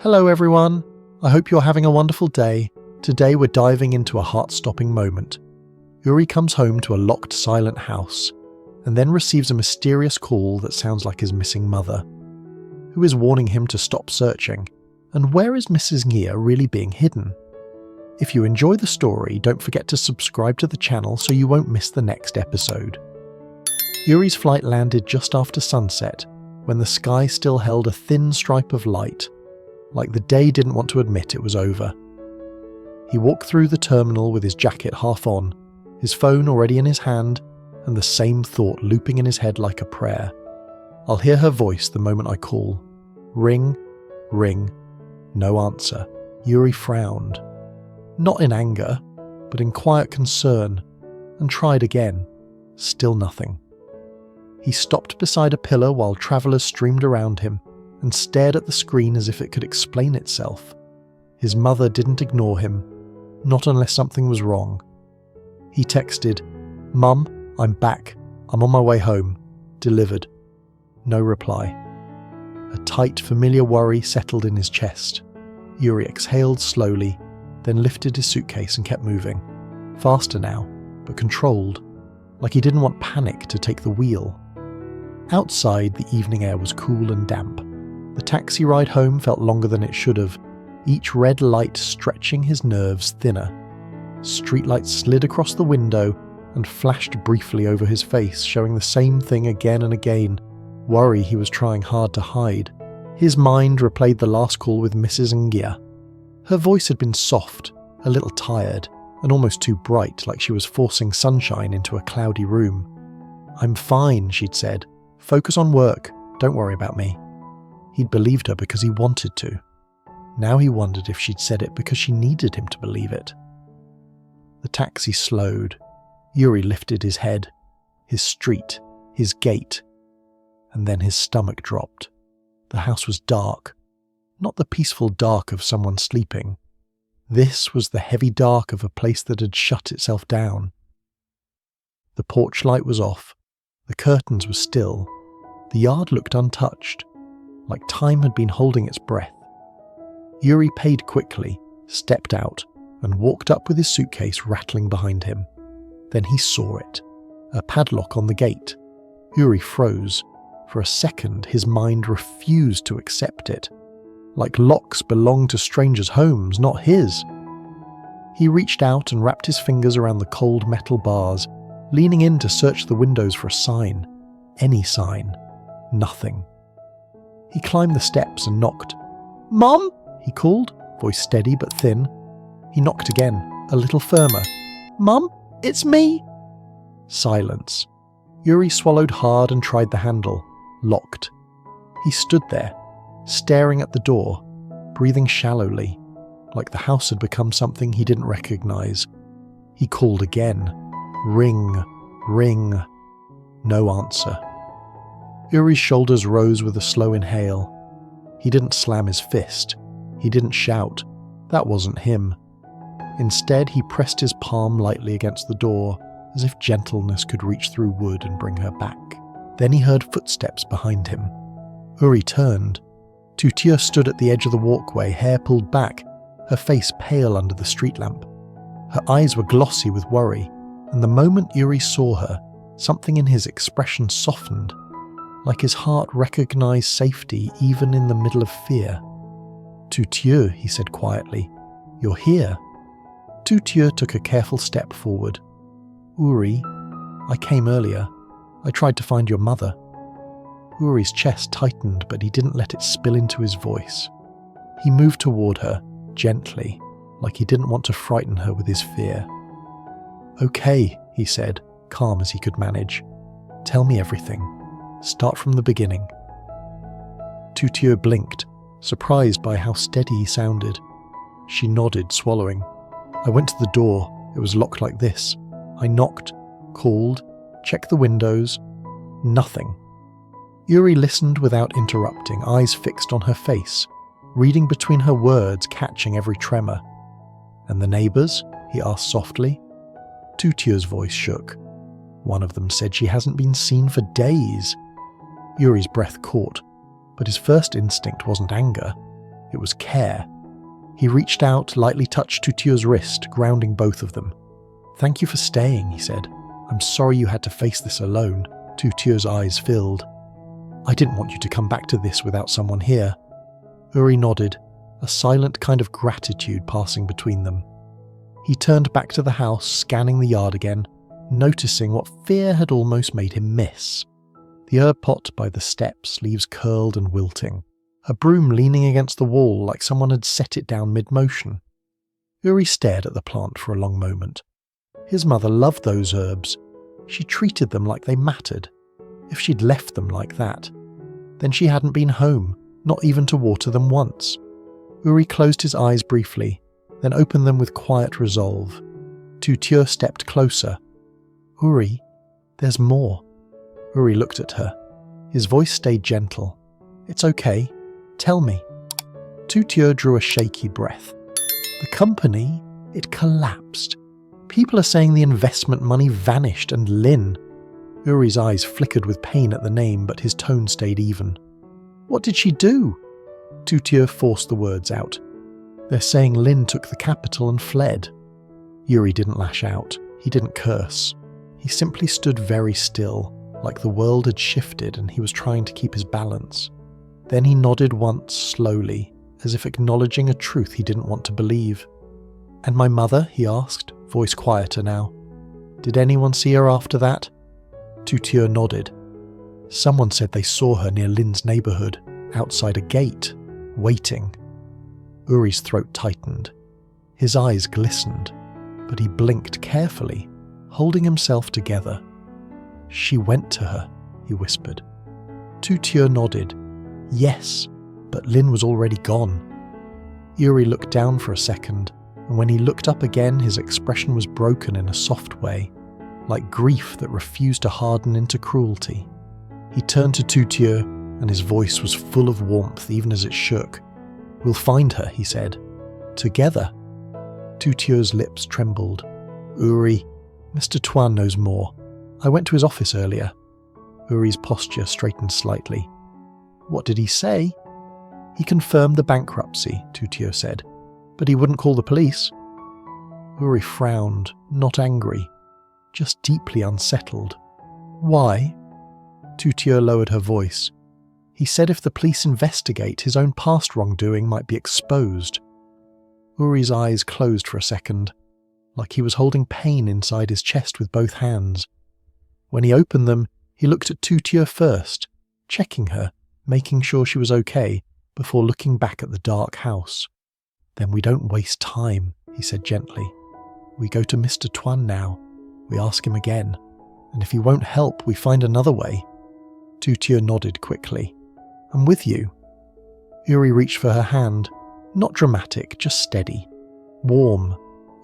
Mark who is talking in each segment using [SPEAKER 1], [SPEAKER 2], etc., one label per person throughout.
[SPEAKER 1] Hello everyone, I hope you're having a wonderful day. Today we're diving into a heart-stopping moment. Yuri comes home to a locked, silent house, and then receives a mysterious call that sounds like his missing mother, who is warning him to stop searching. And where is Mrs. Nghia really being hidden? If you enjoy the story, don't forget to subscribe to the channel so you won't miss the next episode. Yuri's flight landed just after sunset, when the sky still held a thin stripe of light, like the day didn't want to admit it was over. He walked through the terminal with his jacket half on, his phone already in his hand, and the same thought looping in his head like a prayer. I'll hear her voice the moment I call. Ring, ring, no answer. Yuri frowned. Not in anger, but in quiet concern, and tried again. Still nothing. He stopped beside a pillar while travellers streamed around him and stared at the screen as if it could explain itself. His mother didn't ignore him, not unless something was wrong. He texted, "Mum, I'm back. I'm on my way home. Delivered." No reply. A tight, familiar worry settled in his chest. Yuri exhaled slowly, then lifted his suitcase and kept moving. Faster now, but controlled, like he didn't want panic to take the wheel. Outside, the evening air was cool and damp. The taxi ride home felt longer than it should have, each red light stretching his nerves thinner. Streetlights slid across the window and flashed briefly over his face, showing the same thing again and again, worry he was trying hard to hide. His mind replayed the last call with Mrs. Nghia. Her voice had been soft, a little tired, and almost too bright, like she was forcing sunshine into a cloudy room. "I'm fine," she'd said. "Focus on work. Don't worry about me." He'd believed her because he wanted to. Now he wondered if she'd said it because she needed him to believe it. The taxi slowed. Yuri lifted his head, his street, his gate, and then his stomach dropped. The house was dark. Not the peaceful dark of someone sleeping. This was the heavy dark of a place that had shut itself down. The porch light was off. The curtains were still. The yard looked untouched, like time had been holding its breath. Yuri paid quickly, stepped out, and walked up with his suitcase rattling behind him. Then he saw it. A padlock on the gate. Yuri froze. For a second, his mind refused to accept it. Like locks belonged to strangers' homes, not his. He reached out and wrapped his fingers around the cold metal bars, leaning in to search the windows for a sign. Any sign. Nothing. He climbed the steps and knocked. "Mom?" he called, voice steady but thin. He knocked again, a little firmer. "Mum, it's me." Silence. Yuri swallowed hard and tried the handle. Locked. He stood there, staring at the door, breathing shallowly, like the house had become something he didn't recognize. He called again. Ring, ring. No answer. Yuri's shoulders rose with a slow inhale. He didn't slam his fist. He didn't shout. That wasn't him. Instead, he pressed his palm lightly against the door, as if gentleness could reach through wood and bring her back. Then he heard footsteps behind him. Yuri turned. Tuttier stood at the edge of the walkway, hair pulled back, her face pale under the street lamp. Her eyes were glossy with worry, and the moment Yuri saw her, something in his expression softened, like his heart recognized safety even in the middle of fear. "Tuttier," he said quietly, "you're here." Tuttier took a careful step forward. "Yuri, I came earlier. I tried to find your mother." Yuri's chest tightened, but he didn't let it spill into his voice. He moved toward her, gently, like he didn't want to frighten her with his fear. "Okay," he said, calm as he could manage. "Tell me everything. Start from the beginning." Tuttier blinked, surprised by how steady he sounded. She nodded, swallowing. "I went to the door. It was locked like this. I knocked, called, checked the windows. Nothing." Yuri listened without interrupting, eyes fixed on her face, reading between her words, catching every tremor. "And the neighbors?" he asked softly. Tuttier's voice shook. "One of them said she hasn't been seen for days." Yuri's breath caught, but his first instinct wasn't anger. It was care. He reached out, lightly touched Tuttier's wrist, grounding both of them. "Thank you for staying," he said. "I'm sorry you had to face this alone." Tuttier's eyes filled. "I didn't want you to come back to this without someone here." Yuri nodded, a silent kind of gratitude passing between them. He turned back to the house, scanning the yard again, noticing what fear had almost made him miss. The herb pot by the steps, leaves curled and wilting. A broom leaning against the wall like someone had set it down mid-motion. Yuri stared at the plant for a long moment. His mother loved those herbs. She treated them like they mattered. If she'd left them like that, then she hadn't been home, not even to water them once. Yuri closed his eyes briefly, then opened them with quiet resolve. Tuttier stepped closer. "Yuri, there's more." Yuri looked at her. His voice stayed gentle. "It's okay. Tell me." Tuttier drew a shaky breath. "The company, it collapsed. People are saying the investment money vanished and Lynn..." Yuri's eyes flickered with pain at the name, but his tone stayed even. "What did she do?" Tuttier forced the words out. "They're saying Lynn took the capital and fled." Yuri didn't lash out. He didn't curse. He simply stood very still, like the world had shifted and he was trying to keep his balance. Then he nodded once, slowly, as if acknowledging a truth he didn't want to believe. "And my mother?" he asked, voice quieter now. "Did anyone see her after that?" Tuttier nodded. "Someone said they saw her near Lynn's neighbourhood, outside a gate, waiting." Yuri's throat tightened. His eyes glistened, but he blinked carefully, holding himself together. "She went to her," he whispered. Tuttier nodded. "Yes, but Lynn was already gone." Yuri looked down for a second, and when he looked up again, his expression was broken in a soft way, like grief that refused to harden into cruelty. He turned to Tuttier, and his voice was full of warmth even as it shook. "We'll find her," he said. "Together." Tuttier's lips trembled. "Yuri, Mr. Tuan knows more. I went to his office earlier." Yuri's posture straightened slightly. "What did he say?" "He confirmed the bankruptcy," Tuttier said, "but he wouldn't call the police." Yuri frowned, not angry, just deeply unsettled. "Why?" Tuttier lowered her voice. "He said if the police investigate, his own past wrongdoing might be exposed." Yuri's eyes closed for a second, like he was holding pain inside his chest with both hands. When he opened them, he looked at Tuttier first, checking her, making sure she was okay, before looking back at the dark house. "Then we don't waste time," he said gently. "We go to Mr. Tuan now. We ask him again. And if he won't help, we find another way." Tuttier nodded quickly. "I'm with you." Yuri reached for her hand. Not dramatic, just steady. Warm.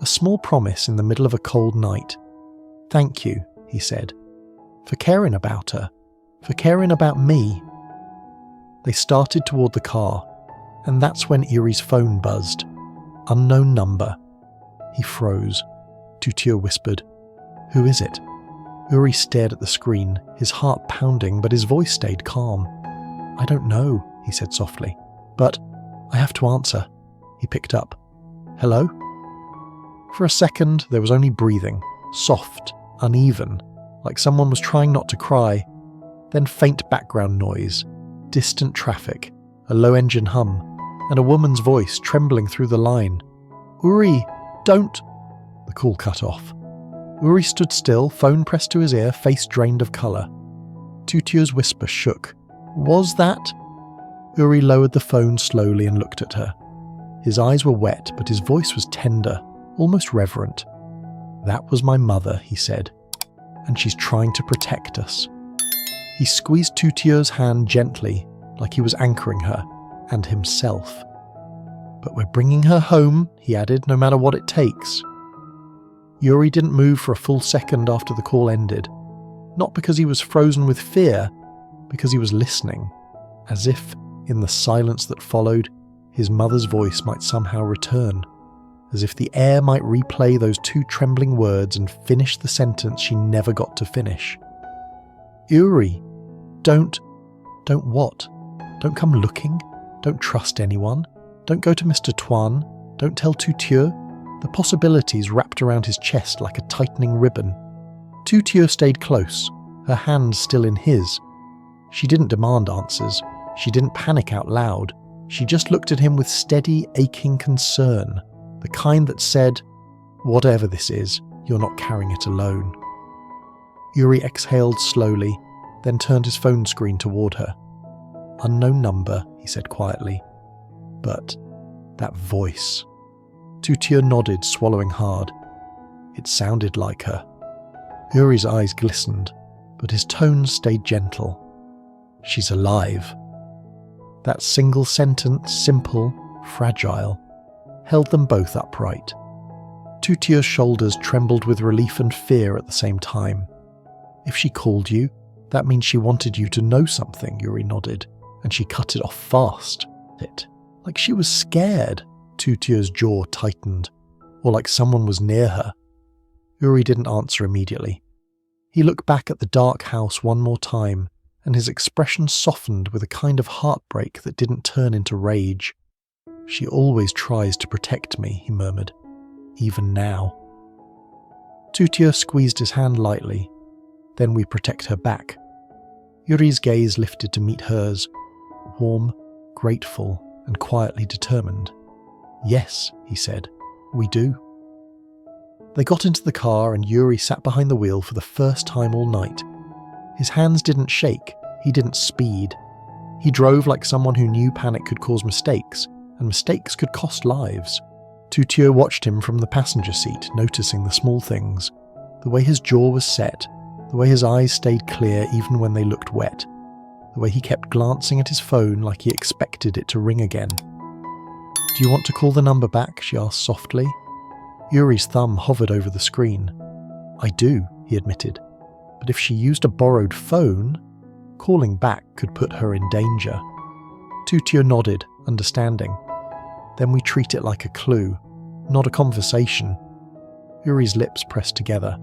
[SPEAKER 1] A small promise in the middle of a cold night. "Thank you," he said. "For caring about her. For caring about me." They started toward the car, and that's when Yuri's phone buzzed. Unknown number. He froze. Tuttier whispered, "Who is it?" Yuri stared at the screen, his heart pounding, but his voice stayed calm. "I don't know," he said softly, "but I have to answer." He picked up. "Hello?" For a second, there was only breathing, soft, uneven, like someone was trying not to cry. Then faint background noise, distant traffic, a low engine hum, and a woman's voice trembling through the line. "Yuri, don't..." The call cut off. Yuri stood still, phone pressed to his ear, face drained of colour. Tuttier's whisper shook. "Was that..." Yuri lowered the phone slowly and looked at her. His eyes were wet, but his voice was tender, almost reverent. "That was my mother," he said, "and she's trying to protect us." He squeezed Tuttier's hand gently, like he was anchoring her, and himself. "But we're bringing her home," he added, "no matter what it takes." Yuri didn't move for a full second after the call ended. Not because he was frozen with fear, because he was listening, as if, in the silence that followed, his mother's voice might somehow return, as if the air might replay those two trembling words and finish the sentence she never got to finish. "Yuri, don't what? Don't come looking? Don't trust anyone? Don't go to Mr. Tuan. Don't tell Tu Tieu. The possibilities wrapped around his chest like a tightening ribbon. Tu Tieu stayed close, her hand still in his. She didn't demand answers. She didn't panic out loud. She just looked at him with steady, aching concern, the kind that said, "Whatever this is, you're not carrying it alone." Yuri exhaled slowly, then turned his phone screen toward her. "Unknown number," he said quietly. But that voice. Tu Tieu nodded, swallowing hard. It sounded like her. Yuri's eyes glistened, but his tone stayed gentle. "She's alive." That single sentence, simple, fragile, held them both upright. Tu Tieu's shoulders trembled with relief and fear at the same time. "If she called you, that means she wanted you to know something," Yuri nodded, and she cut it off fast. Like she was scared. Tu Tieu's jaw tightened, or like someone was near her. Yuri didn't answer immediately. He looked back at the dark house one more time, and his expression softened with a kind of heartbreak that didn't turn into rage. "She always tries to protect me," he murmured, "even now." Tu Tieu squeezed his hand lightly. "Then we protect her back." Yuri's gaze lifted to meet hers, warm, grateful, and quietly determined. "Yes," he said, "we do." They got into the car and Yuri sat behind the wheel for the first time all night. His hands didn't shake, he didn't speed. He drove like someone who knew panic could cause mistakes, and mistakes could cost lives. Tu Tieu watched him from the passenger seat, noticing the small things. The way his jaw was set, the way his eyes stayed clear even when they looked wet, the way he kept glancing at his phone like he expected it to ring again. "Do you want to call the number back?" she asked softly. Yuri's thumb hovered over the screen. "I do," he admitted. "But if she used a borrowed phone, calling back could put her in danger." Tu Tieu nodded, understanding. "Then we treat it like a clue, not a conversation." Yuri's lips pressed together.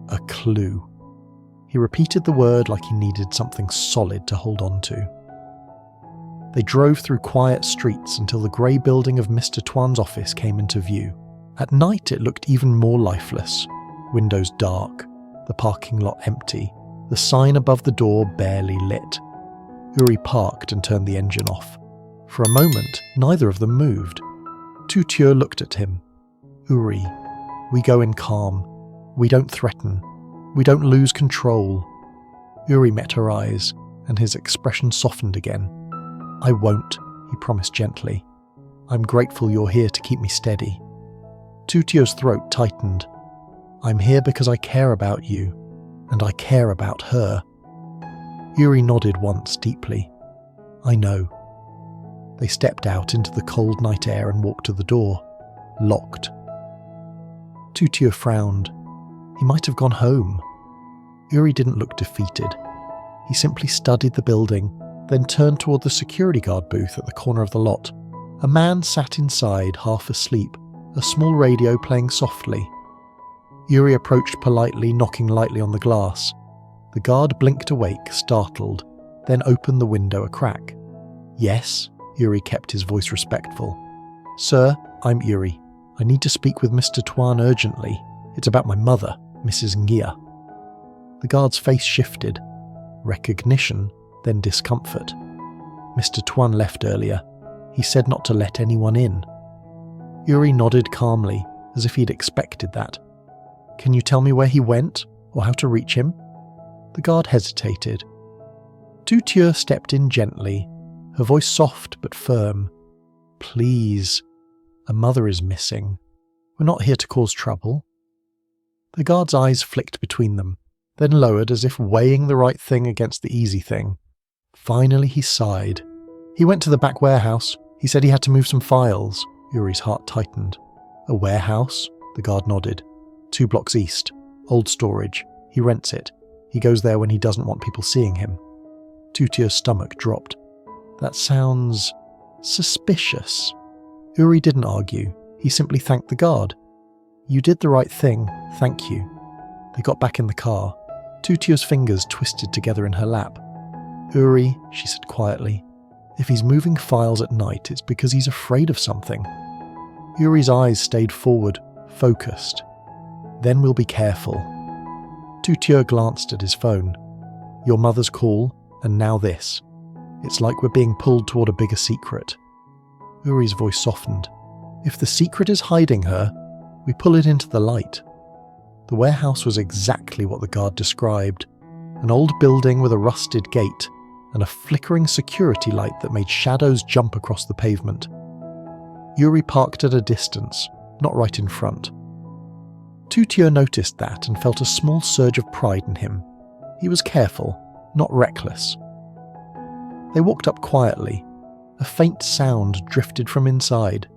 [SPEAKER 1] A clue. He repeated the word like he needed something solid to hold on to. They drove through quiet streets until the grey building of Mr. Tuan's office came into view. At night it looked even more lifeless. Windows dark, the parking lot empty, the sign above the door barely lit. Yuri parked and turned the engine off. For a moment, neither of them moved. Tu Tieu looked at him. "Yuri, we go in calm. We don't threaten. We don't lose control." Yuri met her eyes, and his expression softened again. "I won't," he promised gently. "I'm grateful you're here to keep me steady." Tu Tieu's throat tightened. "I'm here because I care about you, and I care about her." Yuri nodded once deeply. "I know." They stepped out into the cold night air and walked to the door. Locked. Tu Tieu frowned. He might have gone home. Yuri didn't look defeated. He simply studied the building, then turned toward the security guard booth at the corner of the lot. A man sat inside, half asleep, a small radio playing softly. Yuri approached politely, knocking lightly on the glass. The guard blinked awake, startled, then opened the window a crack. "Yes?" Yuri kept his voice respectful. "Sir, I'm Yuri. I need to speak with Mr. Tuan urgently. It's about my mother, Mrs. Nghia." The guard's face shifted. Recognition, then discomfort. "Mr. Tuan left earlier. He said not to let anyone in." Yuri nodded calmly, as if he'd expected that. "Can you tell me where he went, or how to reach him?" The guard hesitated. Tu Tieu stepped in gently, her voice soft but firm. "Please, a mother is missing. We're not here to cause trouble." The guard's eyes flicked between them, then lowered as if weighing the right thing against the easy thing. Finally he sighed. "He went to the back warehouse. He said he had to move some files." Yuri's heart tightened. "A warehouse?" The guard nodded. 2 blocks east. Old storage. He rents it. He goes there when he doesn't want people seeing him. Tu Tieu's stomach dropped. "That sounds suspicious." Yuri didn't argue. He simply thanked the guard. "You did the right thing, thank you." They got back in the car. Tu Tieu's fingers twisted together in her lap. "Yuri," she said quietly, If he's moving files at night, it's because he's afraid of something. Yuri's eyes stayed forward, focused. Then we'll be careful. Tuttier glanced at his phone. Your mother's call, and now this. It's like we're being pulled toward a bigger secret. Yuri's voice softened. If the secret is hiding her, we pull it into the light. The warehouse was exactly what the guard described. An old building with a rusted gate and a flickering security light that made shadows jump across the pavement. Yuri parked at a distance, not right in front. Tuttier noticed that and felt a small surge of pride in him. He was careful, not reckless. They walked up quietly. A faint sound drifted from inside.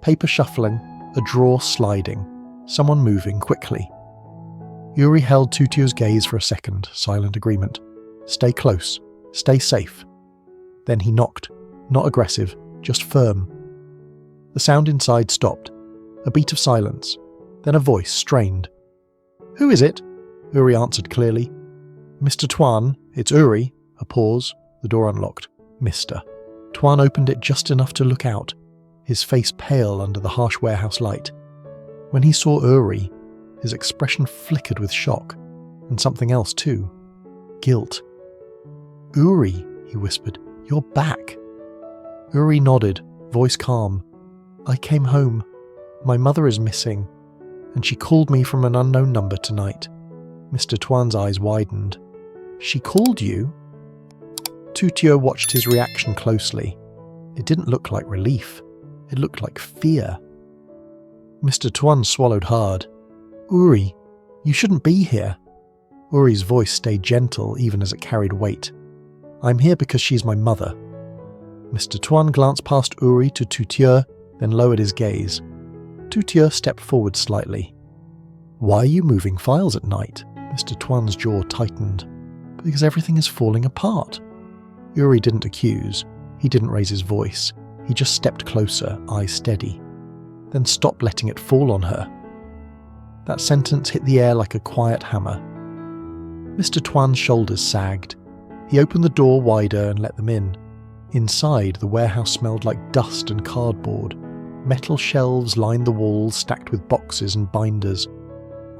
[SPEAKER 1] Paper shuffling, a drawer sliding, someone moving quickly. Yuri held Tuttier's gaze for a second, silent agreement. Stay close. Stay safe. Then he knocked, not aggressive, just firm. The sound inside stopped. A beat of silence. Then a voice, strained. Who is it? Yuri answered clearly. Mr. Tuan, it's Yuri. A pause. The door unlocked. Mr. Tuan opened it just enough to look out, his face pale under the harsh warehouse light. When he saw Yuri, his expression flickered with shock, and something else too. Guilt. Yuri, he whispered, you're back. Yuri nodded, voice calm. I came home. My mother is missing, and she called me from an unknown number tonight. Mr. Tuan's eyes widened. She called you? Tuttier watched his reaction closely. It didn't look like relief. It looked like fear. Mr. Tuan swallowed hard. Yuri, you shouldn't be here. Yuri's voice stayed gentle even as it carried weight. I'm here because she's my mother. Mr. Tuan glanced past Yuri to Tuttier, then lowered his gaze. Tuttier stepped forward slightly. Why are you moving files at night? Mr. Tuan's jaw tightened. Because everything is falling apart. Yuri didn't accuse. He didn't raise his voice. He just stepped closer, eyes steady. Then stopped letting it fall on her. That sentence hit the air like a quiet hammer. Mr. Tuan's shoulders sagged. He opened the door wider and let them in. Inside, the warehouse smelled like dust and cardboard. Metal shelves lined the walls stacked with boxes and binders.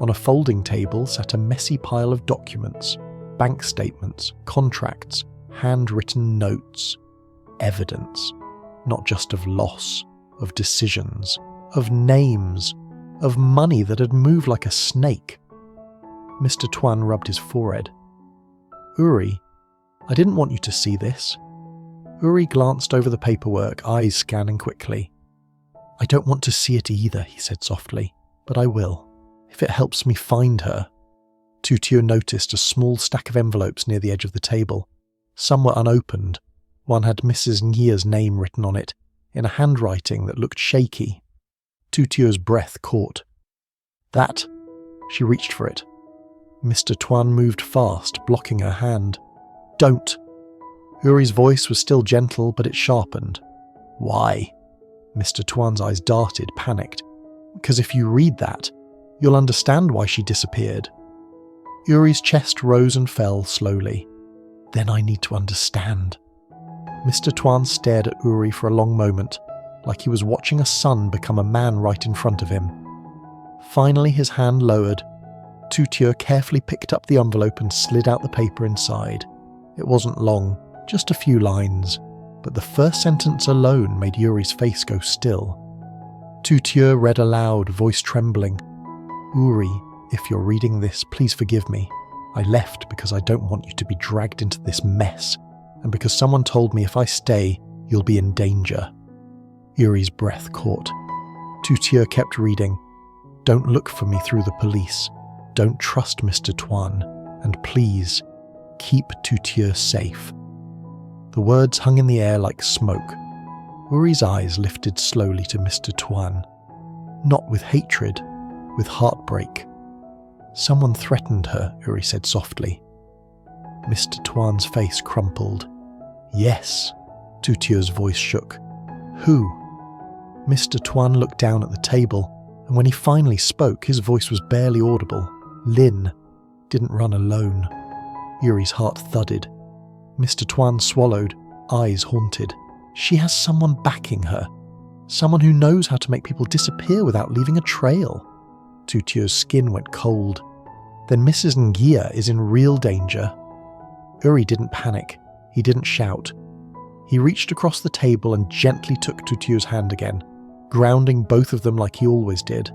[SPEAKER 1] On a folding table sat a messy pile of documents, bank statements, contracts, handwritten notes. Evidence, not just of loss, of decisions, of names, of money that had moved like a snake. Mr. Tuan rubbed his forehead. Yuri, I didn't want you to see this. Yuri glanced over the paperwork, eyes scanning quickly. I don't want to see it either, he said softly, but I will, if it helps me find her. Tuttier noticed a small stack of envelopes near the edge of the table. Some were unopened. One had Mrs. Nghia's name written on it, in a handwriting that looked shaky. Tuttier's breath caught. That. She reached for it. Mr. Tuan moved fast, blocking her hand. Don't. Yuri's voice was still gentle, but it sharpened. Why? Mr. Tuan's eyes darted, panicked. Because if you read that, you'll understand why she disappeared. Yuri's chest rose and fell slowly. Then I need to understand. Mr. Tuan stared at Yuri for a long moment, like he was watching a son become a man right in front of him. Finally his hand lowered. Tuttier carefully picked up the envelope and slid out the paper inside. It wasn't long, just a few lines, but the first sentence alone made Yuri's face go still. Tuttier read aloud, voice trembling. Yuri, if you're reading this, please forgive me. I left because I don't want you to be dragged into this mess, and because someone told me if I stay, you'll be in danger. Yuri's breath caught. Tuttier kept reading. Don't look for me through the police. Don't trust Mr. Tuan. And please, keep Tuttier safe. The words hung in the air like smoke. Yuri's eyes lifted slowly to Mr. Tuan. Not with hatred, with heartbreak. Someone threatened her, Yuri said softly. Mr. Tuan's face crumpled. Yes, Tuttier's voice shook. Who? Mr. Tuan looked down at the table, and when he finally spoke, his voice was barely audible. Lin didn't run alone. Yuri's heart thudded. Mr. Tuan swallowed, eyes haunted. She has someone backing her. Someone who knows how to make people disappear without leaving a trail. Tuttier's skin went cold. Then Mrs. Nghia is in real danger. Yuri didn't panic. He didn't shout. He reached across the table and gently took Tuttier's hand again, grounding both of them like he always did.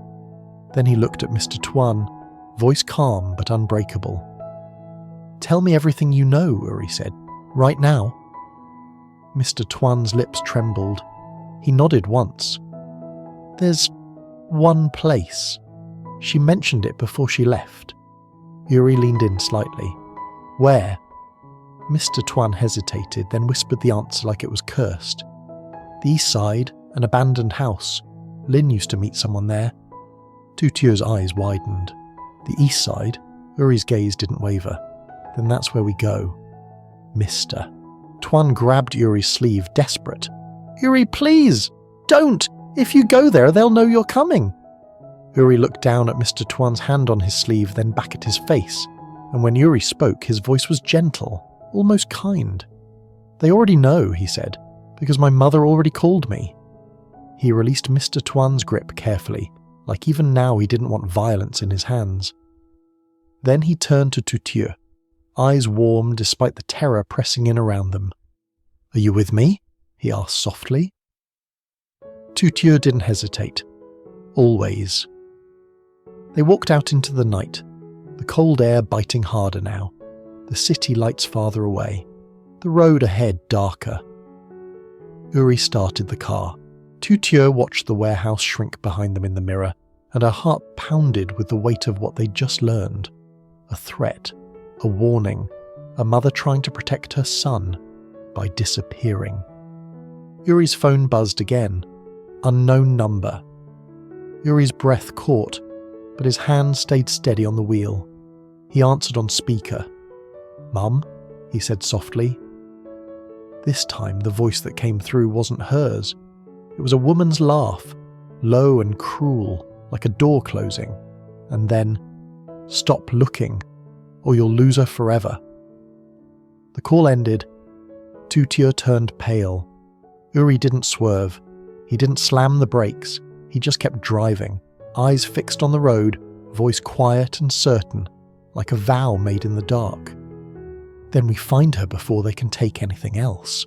[SPEAKER 1] Then he looked at Mr. Tuan, voice calm but unbreakable. "Tell me everything you know," Yuri said. "Right now." Mr. Tuan's lips trembled. He nodded once. "There's one place. She mentioned it before she left." Yuri leaned in slightly. "Where?" Mr. Tuan hesitated, then whispered the answer like it was cursed. "The east side, an abandoned house. Lynn used to meet someone there." Tuttier's eyes widened. "The east side?" Yuri's gaze didn't waver. "Then that's where we go." "Mister." Tuan grabbed Yuri's sleeve, desperate. "Yuri, please! Don't! If you go there, they'll know you're coming." Yuri looked down at Mr. Tuan's hand on his sleeve, then back at his face, and when Yuri spoke, his voice was gentle, almost kind. "They already know," he said, "because my mother already called me." He released Mr. Tuan's grip carefully, like even now he didn't want violence in his hands. Then he turned to Tuttier, eyes warm despite the terror pressing in around them. "Are you with me?" he asked softly. Tuttier didn't hesitate. Always. They walked out into the night, the cold air biting harder now, the city lights farther away, the road ahead darker. Yuri started the car. Tuttier watched the warehouse shrink behind them in the mirror, and her heart pounded with the weight of what they'd just learned. A threat, a warning, a mother trying to protect her son by disappearing. Yuri's phone buzzed again. Unknown number. Yuri's breath caught, but his hand stayed steady on the wheel. He answered on speaker. "Mum?" he said softly. This time the voice that came through wasn't hers. It was a woman's laugh, low and cruel, like a door closing. And then, "Stop looking, or you'll lose her forever." The call ended. Tuttier turned pale. Yuri didn't swerve. He didn't slam the brakes. He just kept driving, eyes fixed on the road, voice quiet and certain, like a vow made in the dark. "Then we find her before they can take anything else."